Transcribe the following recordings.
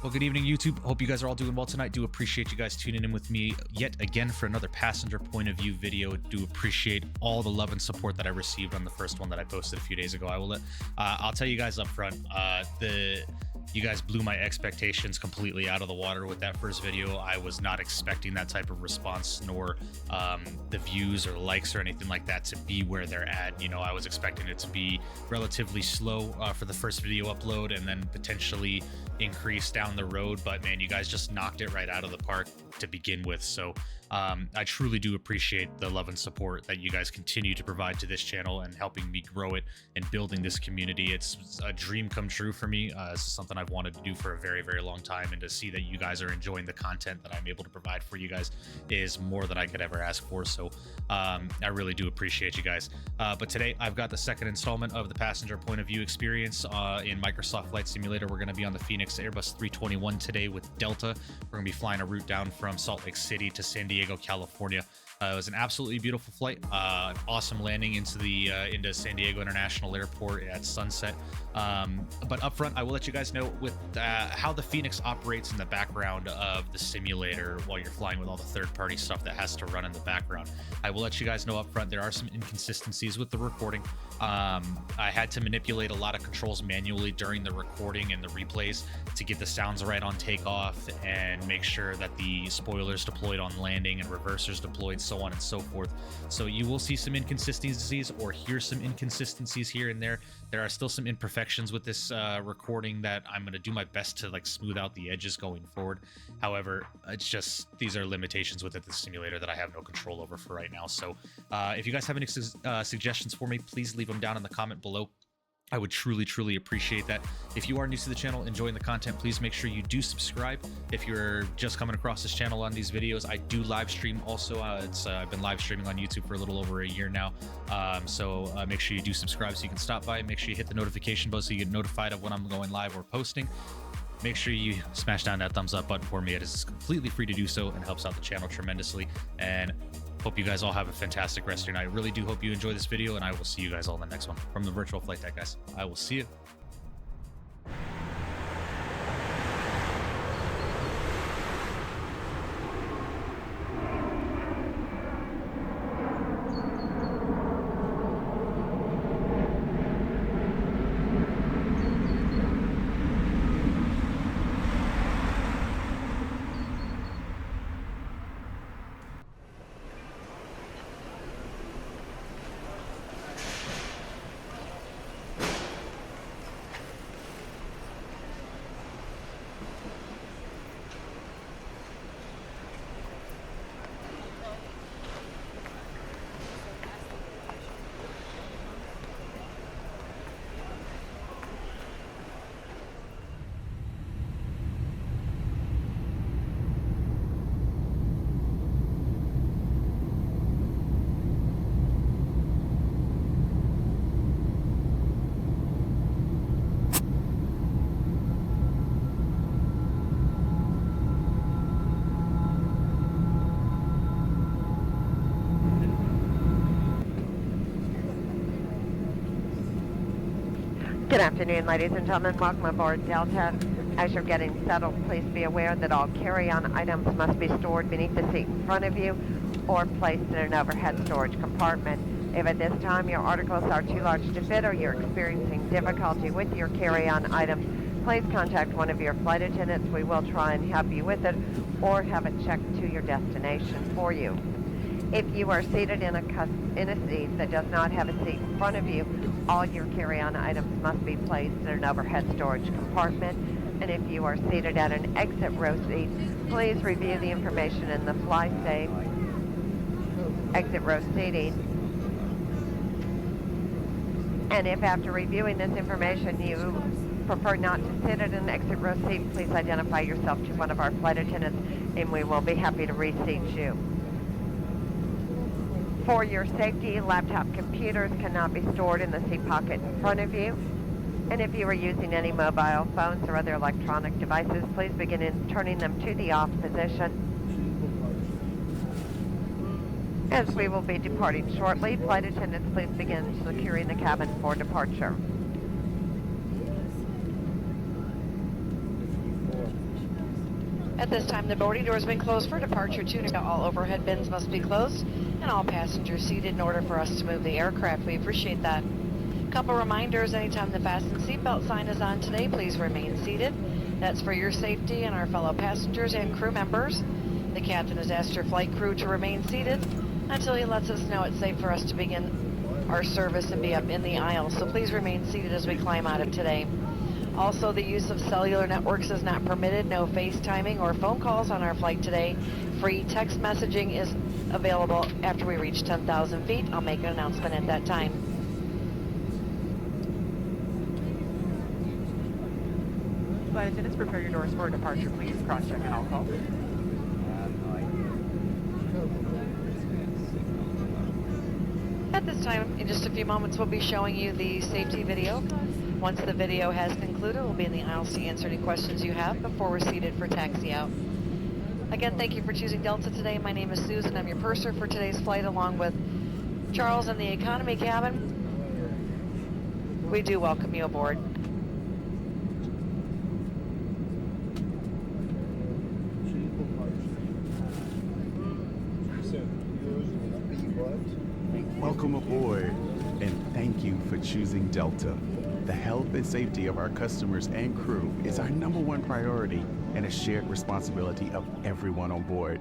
Well, good evening, YouTube. Hope you guys are all doing well tonight. Do appreciate you guys tuning in with me yet again for another passenger point of view video. Do appreciate all the love and support that I received on the first one that I posted a few days ago. I'll tell you guys up front, you guys blew my expectations completely out of the water with that first video. I was not expecting that type of response, nor the views or likes or anything like that to be where they're at. You know, I was expecting it to be relatively slow for the first video upload and then potentially increase down the road, but man, you guys just knocked it right out of the park to begin with. So I truly do appreciate the love and support that you guys continue to provide to this channel and helping me grow it and building this community. It's a dream come true for me. This is something I've wanted to do for a very, very long time, and to see that you guys are enjoying the content that I'm able to provide for you guys is more than I could ever ask for. So I really do appreciate you guys. But today I've got the second installment of the passenger point of view experience in Microsoft Flight Simulator. We're going to be on the Phoenix Airbus 321 today with Delta. We're going to be flying a route down from Salt Lake City to San Diego, California. It was an absolutely beautiful flight, awesome landing into San Diego International Airport at sunset. But up front, I will let you guys know with how the Phoenix operates in the background of the simulator while you're flying, with all the third-party stuff that has to run in the background. I will let you guys know up front there are some inconsistencies with the recording. I had to manipulate a lot of controls manually during the recording and the replays to get the sounds right on takeoff and make sure that the spoilers deployed on landing and reversers deployed, so on and so forth. So you will see some inconsistencies or hear some inconsistencies here and there. There are still some imperfections with this recording that I'm going to do my best to smooth out the edges going forward. However, it's just, these are limitations with the simulator that I have no control over for right now. So if you guys have any suggestions for me, please leave them down in the comment below. I would truly, truly appreciate that. If you are new to the channel, enjoying the content, please make sure you do subscribe. If you're just coming across this channel on these videos, I do live stream also. I've been live streaming on YouTube for a little over a year now. So make sure you do subscribe so you can stop by. Make sure you hit the notification bell so you get notified of when I'm going live or posting. Make sure you smash down that thumbs up button for me. It is completely free to do so and helps out the channel tremendously. And hope you guys all have a fantastic rest of your night. I really do hope you enjoy this video, and I will see you guys all in the next one. From the virtual flight deck, guys, I will see you. Good afternoon, ladies and gentlemen. Welcome aboard Delta. As you're getting settled, please be aware that all carry-on items must be stored beneath the seat in front of you or placed in an overhead storage compartment. If at this time your articles are too large to fit or you're experiencing difficulty with your carry-on items, please contact one of your flight attendants. We will try and help you with it or have it checked to your destination for you. If you are seated in a seat that does not have a seat in front of you, all your carry-on items must be placed in an overhead storage compartment. And if you are seated at an exit row seat, please review the information in the FlySafe exit row seating. And if after reviewing this information you prefer not to sit at an exit row seat, please identify yourself to one of our flight attendants and we will be happy to reseat you. For your safety, laptop computers cannot be stored in the seat pocket in front of you. And if you are using any mobile phones or other electronic devices, please begin turning them to the off position. As we will be departing shortly, flight attendants, please begin securing the cabin for departure. At this time, the boarding door has been closed for departure tune. All overhead bins must be closed and all passengers seated in order for us to move the aircraft. We appreciate that. Couple reminders, anytime the fasten seatbelt sign is on today, please remain seated. That's for your safety and our fellow passengers and crew members. The captain has asked your flight crew to remain seated until he lets us know it's safe for us to begin our service and be up in the aisle. So please remain seated as we climb out of today. Also, the use of cellular networks is not permitted. No FaceTiming or phone calls on our flight today. Free text messaging is available after we reach 10,000 feet. I'll make an announcement at that time. Flight attendants, prepare your doors for departure, please. Cross-check and I'll call. At this time, in just a few moments, we'll be showing you the safety video. Once the video has concluded, we'll be in the aisles to answer any questions you have before we're seated for taxi out. Again, thank you for choosing Delta today. My name is Susan. I'm your purser for today's flight, along with Charles in the economy cabin. We do welcome you aboard. Welcome aboard, and thank you for choosing Delta. The health and safety of our customers and crew is our #1 priority and a shared responsibility of everyone on board.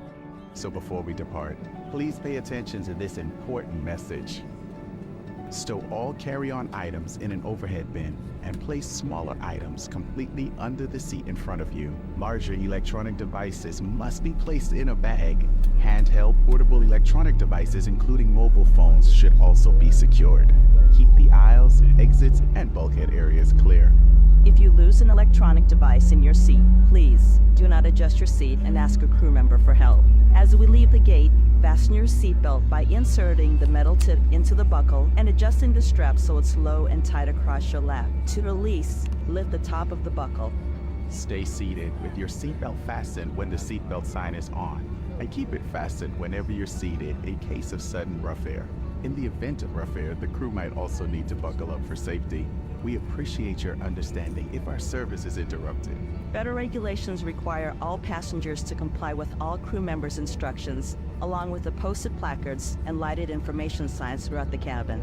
So before we depart, please pay attention to this important message. Stow all carry-on items in an overhead bin and place smaller items completely under the seat in front of you. Larger electronic devices must be placed in a bag. Handheld portable electronic devices, including mobile phones, should also be secured. Keep the aisles, exits, and bulkhead areas clear. If you lose an electronic device in your seat, please do not adjust your seat and ask a crew member for help. As we leave the gate, fasten your seatbelt by inserting the metal tip into the buckle and adjusting the strap so it's low and tight across your lap. To release, lift the top of the buckle. Stay seated with your seatbelt fastened when the seatbelt sign is on, and keep it fastened whenever you're seated in case of sudden rough air. In the event of rough air, the crew might also need to buckle up for safety. We appreciate your understanding if our service is interrupted. Federal regulations require all passengers to comply with all crew members' instructions, along with the posted placards and lighted information signs throughout the cabin.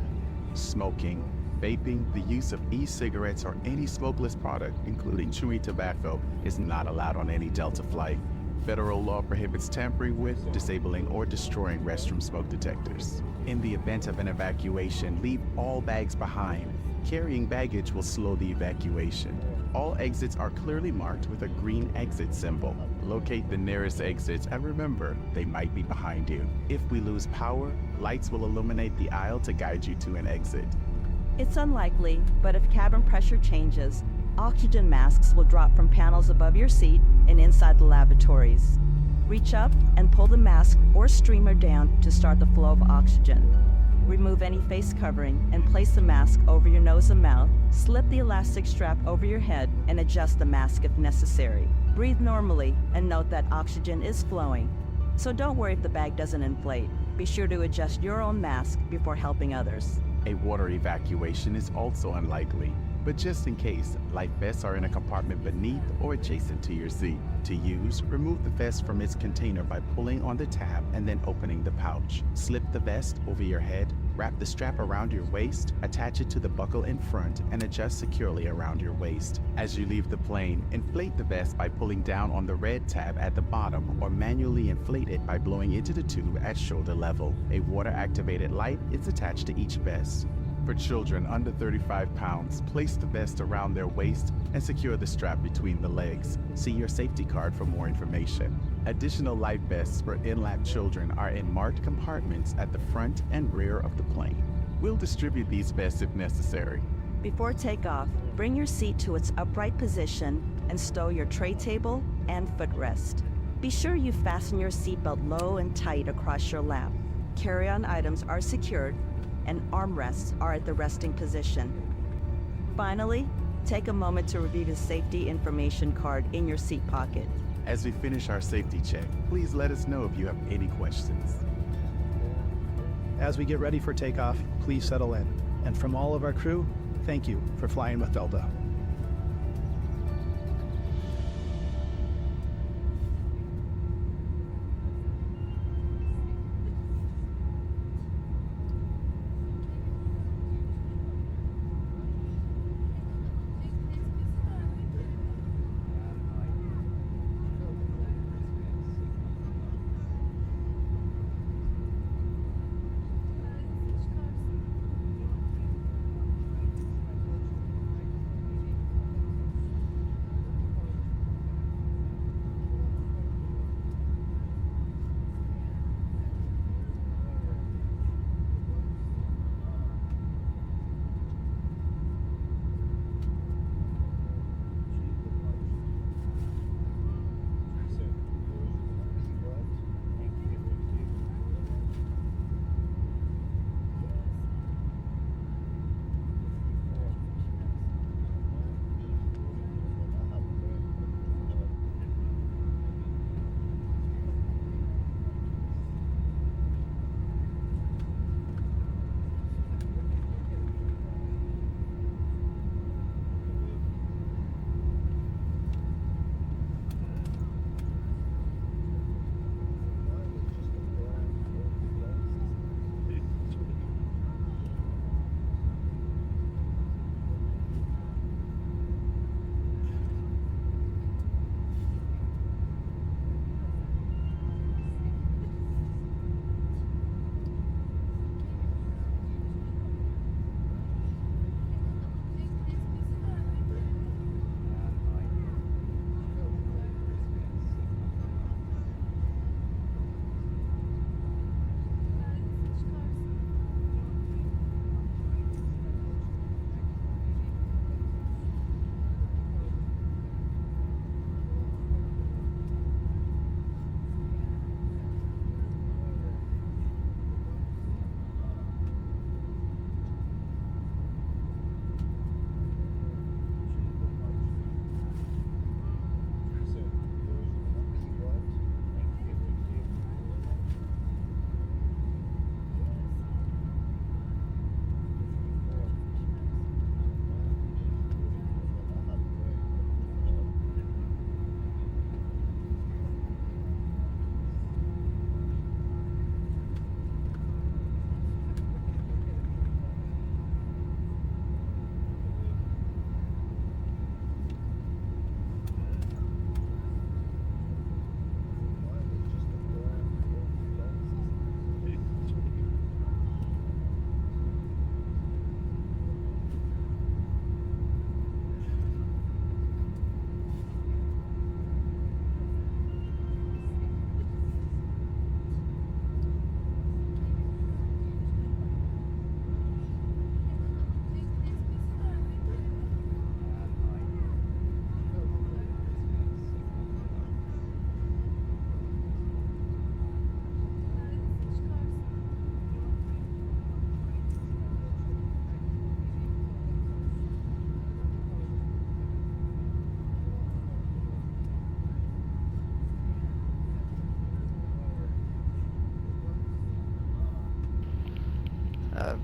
Smoking, vaping, the use of e-cigarettes or any smokeless product, including chewing tobacco, is not allowed on any Delta flight. Federal law prohibits tampering with, disabling, or destroying restroom smoke detectors. In the event of an evacuation, leave all bags behind. Carrying baggage will slow the evacuation. All exits are clearly marked with a green exit symbol. Locate the nearest exits and remember, they might be behind you. If we lose power, lights will illuminate the aisle to guide you to an exit. It's unlikely, but if cabin pressure changes, oxygen masks will drop from panels above your seat and inside the lavatories. Reach up and pull the mask or streamer down to start the flow of oxygen. Remove any face covering and place the mask over your nose and mouth. Slip the elastic strap over your head and adjust the mask if necessary. Breathe normally and note that oxygen is flowing. So don't worry if the bag doesn't inflate. Be sure to adjust your own mask before helping others. A water evacuation is also unlikely, but just in case, life vests are in a compartment beneath or adjacent to your seat. To use, remove the vest from its container by pulling on the tab and then opening the pouch. Slip the vest over your head, wrap the strap around your waist, attach it to the buckle in front, and adjust securely around your waist. As you leave the plane, inflate the vest by pulling down on the red tab at the bottom or manually inflate it by blowing into the tube at shoulder level. A water-activated light is attached to each vest. For children under 35 pounds, place the vest around their waist and secure the strap between the legs. See your safety card for more information. Additional life vests for in-lap children are in marked compartments at the front and rear of the plane. We'll distribute these vests if necessary. Before takeoff, bring your seat to its upright position and stow your tray table and footrest. Be sure you fasten your seatbelt low and tight across your lap. Carry-on items are secured and armrests are at the resting position. Finally, take a moment to review the safety information card in your seat pocket. As we finish our safety check, please let us know if you have any questions. As we get ready for takeoff, please settle in. And from all of our crew, thank you for flying with Delta.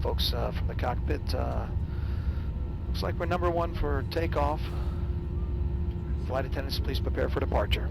Folks from the cockpit, looks like we're number 1 for takeoff. Flight attendants, please prepare for departure.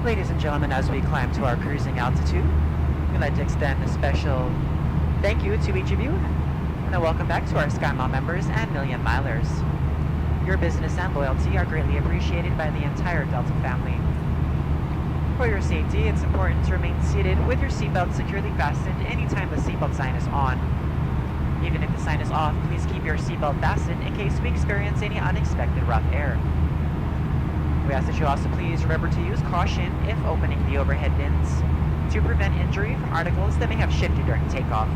Ladies and gentlemen, as we climb to our cruising altitude, we'd like to extend a special thank you to each of you, and a welcome back to our SkyMile members and Million Milers. Your business and loyalty are greatly appreciated by the entire Delta family. For your safety, it's important to remain seated with your seatbelt securely fastened anytime the seatbelt sign is on. Even if the sign is off, please keep your seatbelt fastened in case we experience any unexpected rough air. We ask that you also please remember to use caution if opening the overhead bins to prevent injury from articles that may have shifted during takeoff.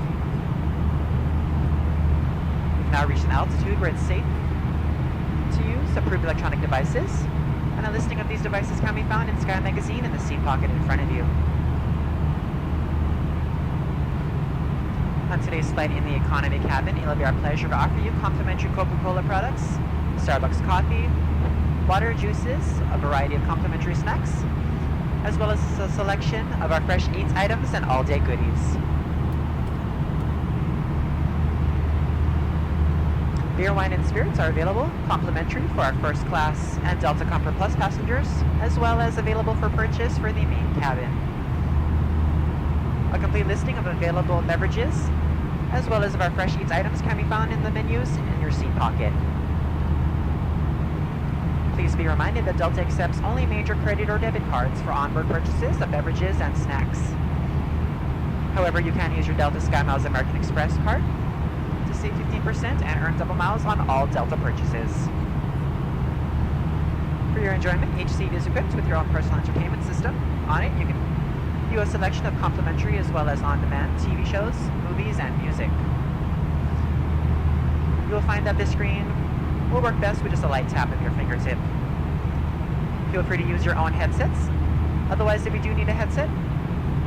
We've now reached an altitude where it's safe to use approved electronic devices, and a listing of these devices can be found in Sky Magazine in the seat pocket in front of you. On today's flight in the economy cabin, it'll be our pleasure to offer you complimentary Coca-Cola products, Starbucks coffee, water, juices, a variety of complimentary snacks, as well as a selection of our fresh eats items and all-day goodies. Beer, wine, and spirits are available complimentary for our first class and Delta Comfort Plus passengers, as well as available for purchase for the main cabin. A complete listing of available beverages, as well as of our fresh eats items, can be found in the menus in your seat pocket. Please be reminded that Delta accepts only major credit or debit cards for onboard purchases of beverages and snacks. However, you can use your Delta SkyMiles American Express card to save 15% and earn double miles on all Delta purchases. For your enjoyment, each seat is equipped with your own personal entertainment system. On it, you can view a selection of complimentary as well as on-demand TV shows, movies, and music. You will find that this screen will work best with just a light tap of your fingertip. Feel free to use your own headsets. Otherwise, if you do need a headset,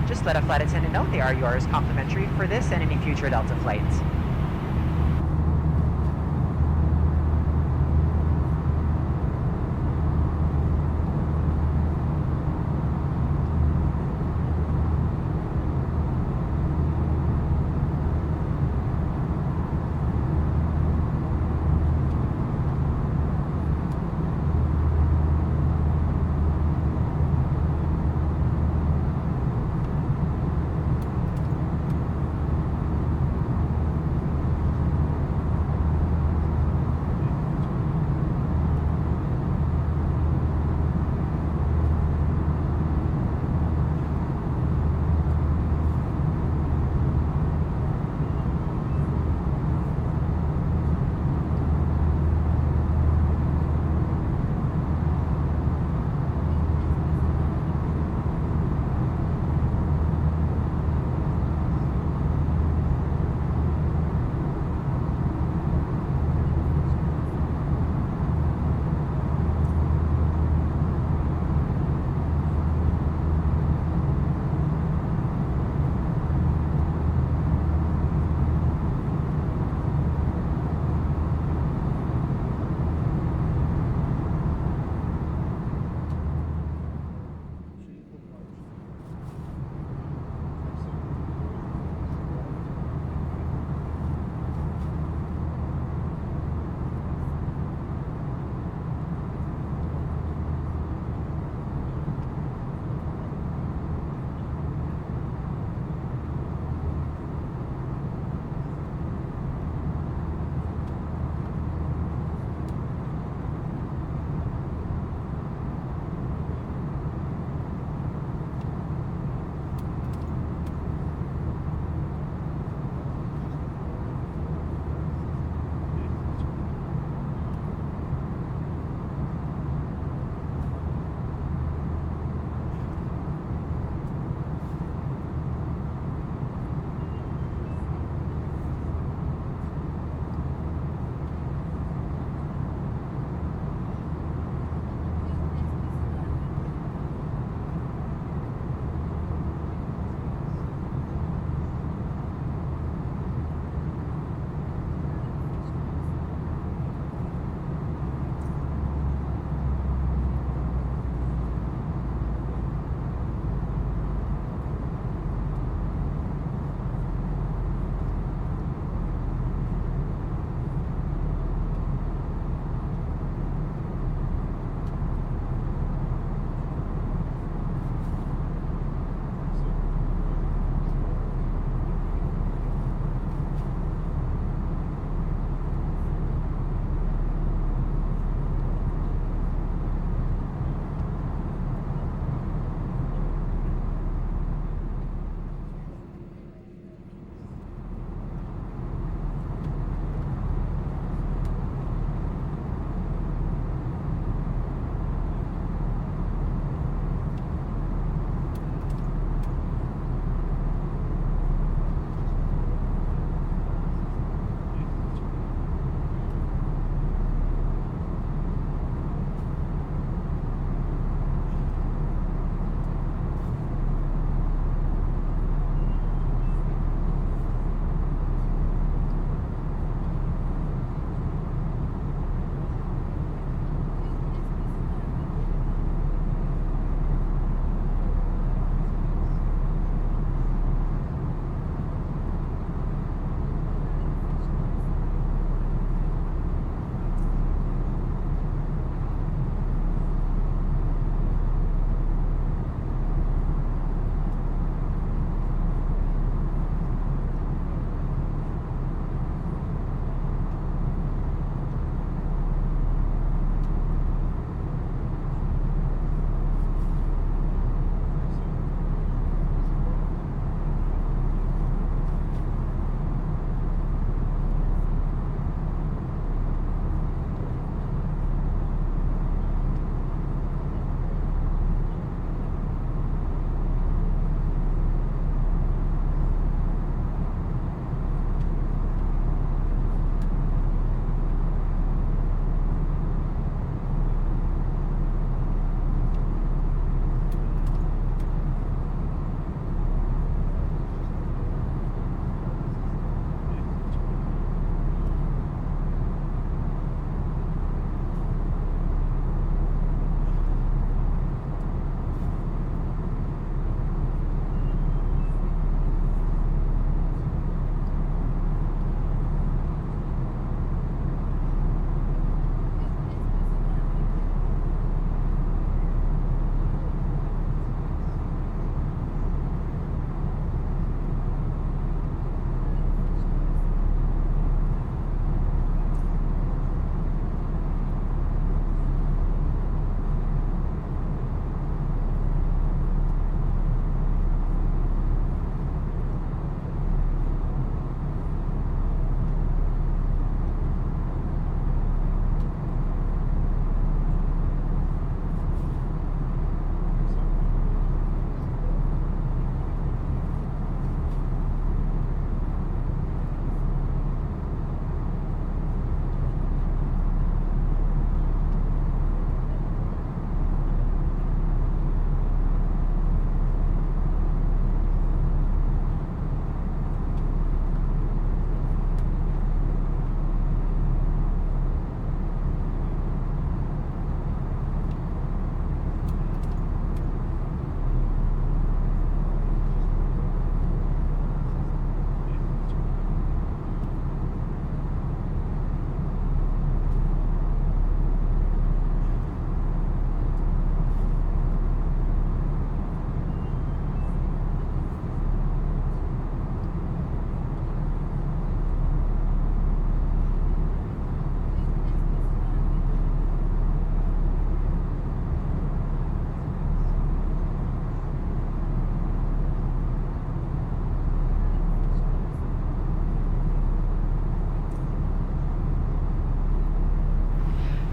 just let a flight attendant know they are yours complimentary for this and any future Delta flights.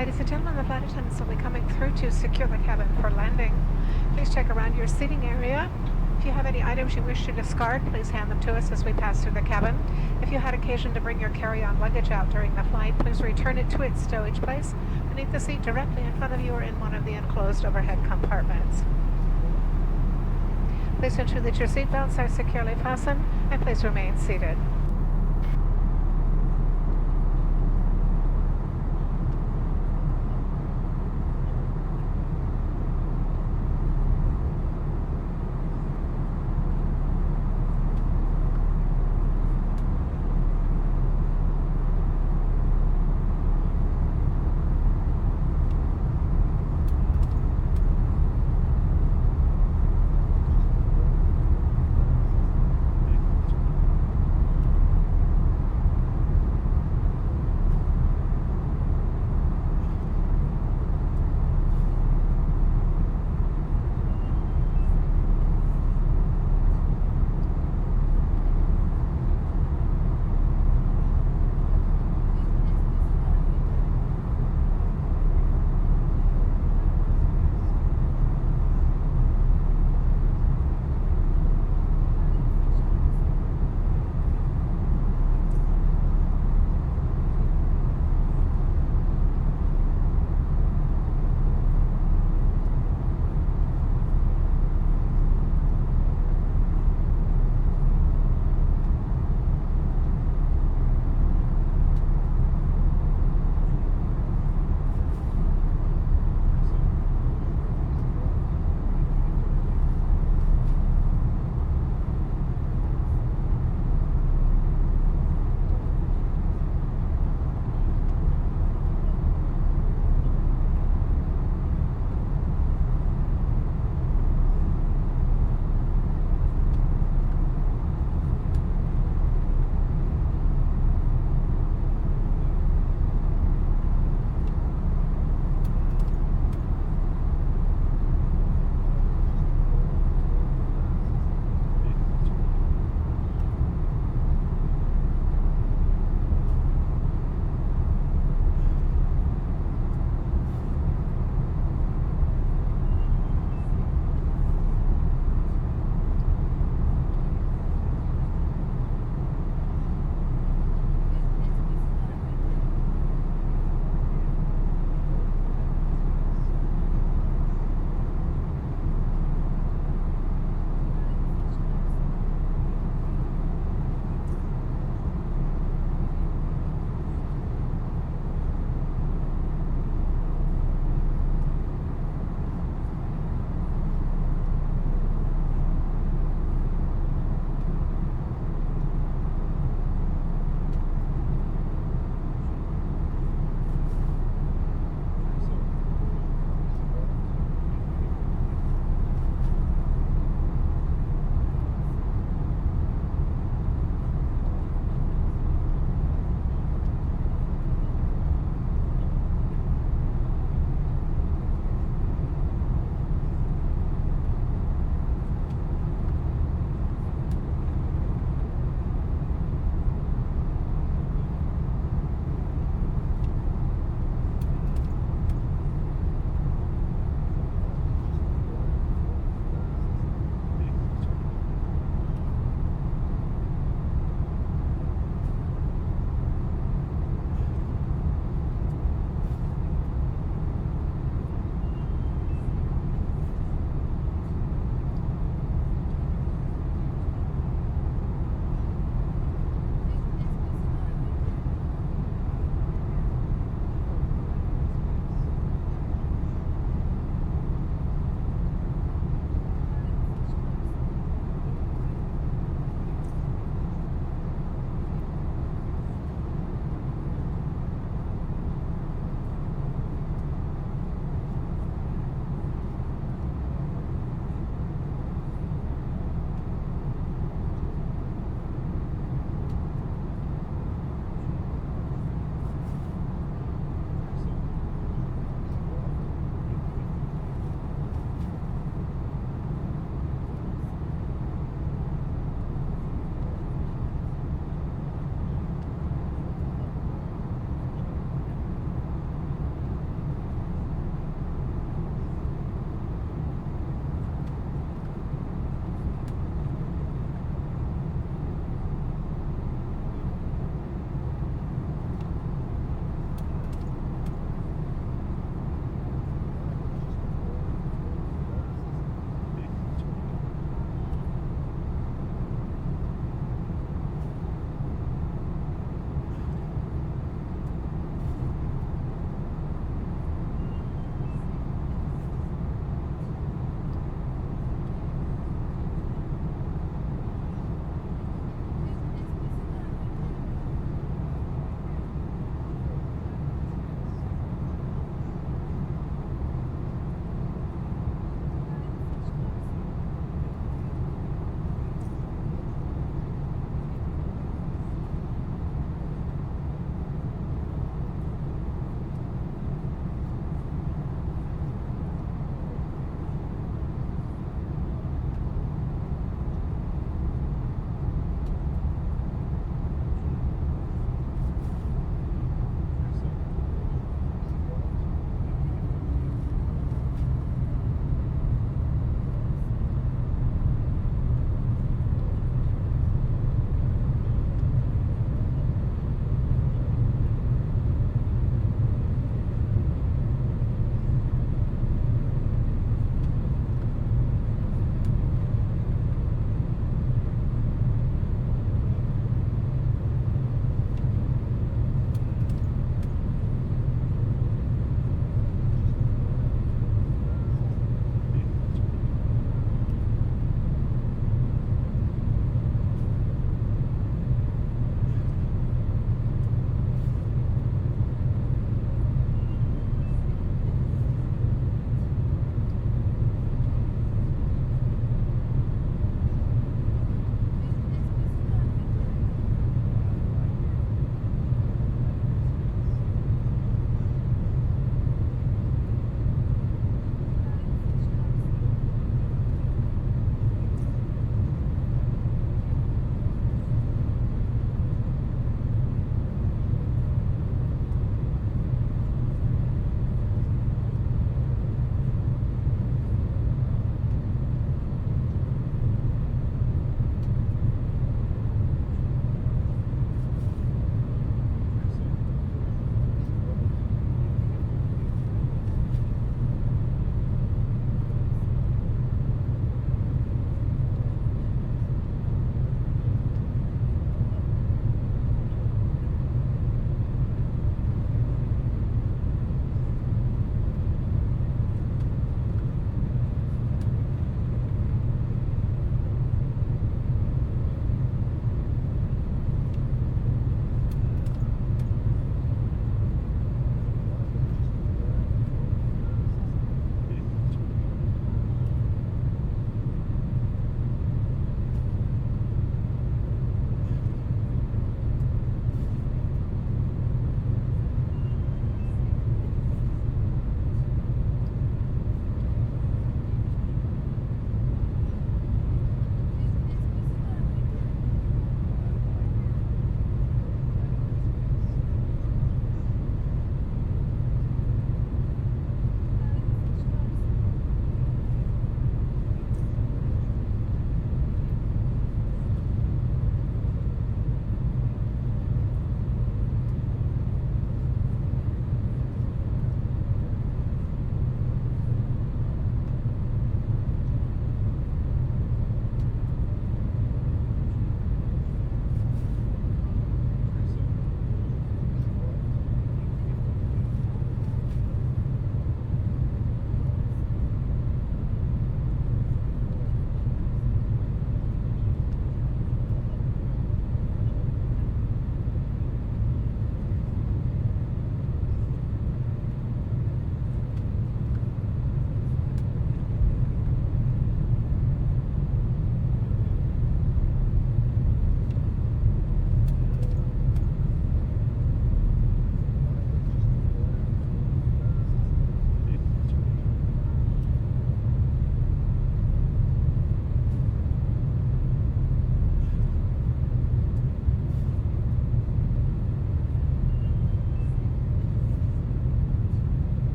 Ladies and gentlemen, the flight attendants will be coming through to secure the cabin for landing. Please check around your seating area. If you have any items you wish to discard, please hand them to us as we pass through the cabin. If you had occasion to bring your carry-on luggage out during the flight, please return it to its stowage place beneath the seat directly in front of you or in one of the enclosed overhead compartments. Please ensure that your seatbelts are securely fastened and please remain seated.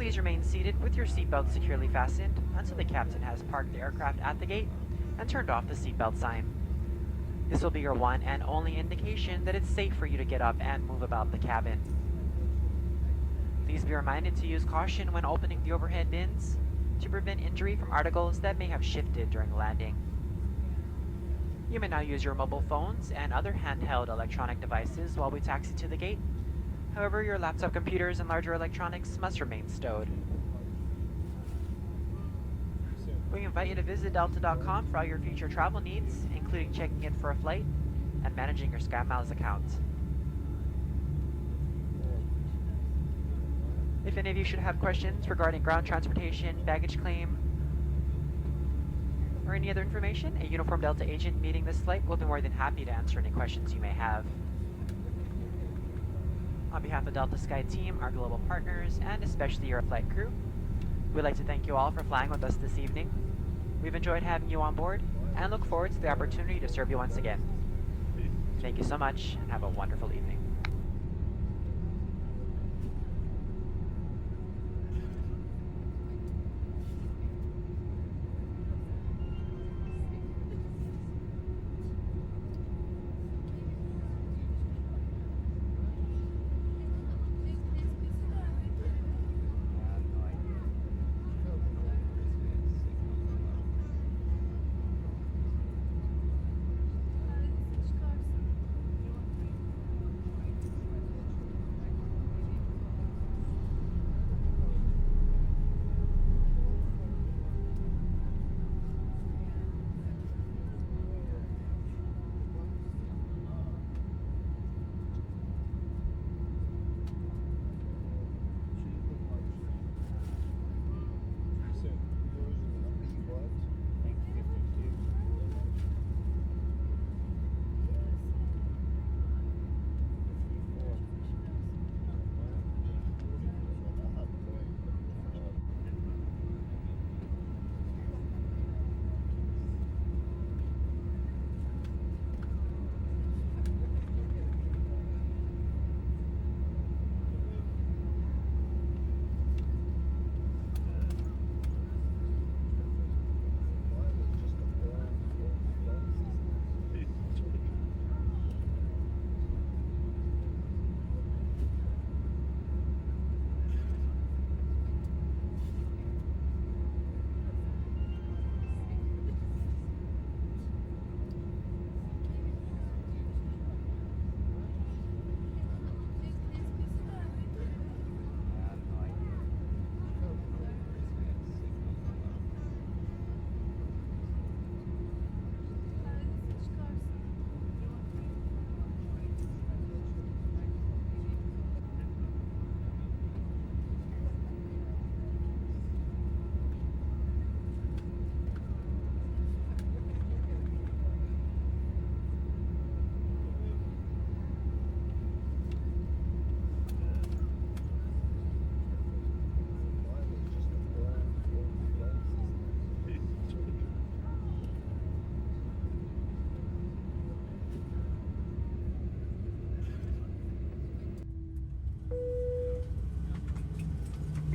Please remain seated with your seatbelt securely fastened until the captain has parked the aircraft at the gate and turned off the seatbelt sign. This will be your one and only indication that it's safe for you to get up and move about the cabin. Please be reminded to use caution when opening the overhead bins to prevent injury from articles that may have shifted during landing. You may now use your mobile phones and other handheld electronic devices while we taxi to the gate. However, your laptop computers and larger electronics must remain stowed. We invite you to visit delta.com for all your future travel needs, including checking in for a flight and managing your SkyMiles account. If any of you should have questions regarding ground transportation, baggage claim, or any other information, a uniformed Delta agent meeting this flight will be more than happy to answer any questions you may have. On behalf of Delta Sky Team, our global partners, and especially your flight crew, we'd like to thank you all for flying with us this evening. We've enjoyed having you on board and look forward to the opportunity to serve you once again. Thank you so much and have a wonderful evening.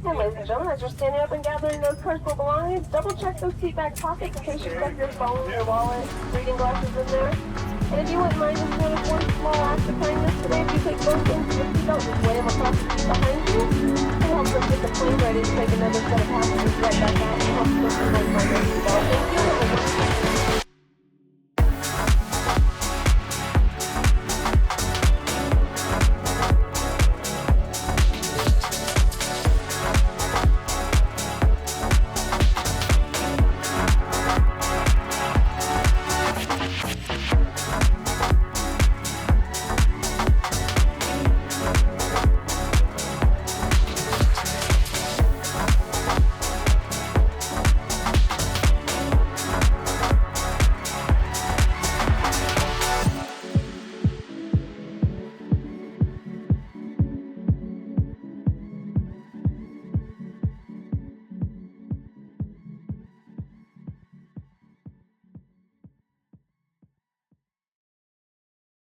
And ladies and gentlemen, as you're standing up and gathering those personal belongings, double check those seat back pockets in case you've got your phone, your wallet, reading glasses in there. And if you wouldn't mind just doing one small act of kindness today, if you take both things to your seatbelt, just lay them across the seat behind you. It helps us get the plane ready to take another set of passengers right back out.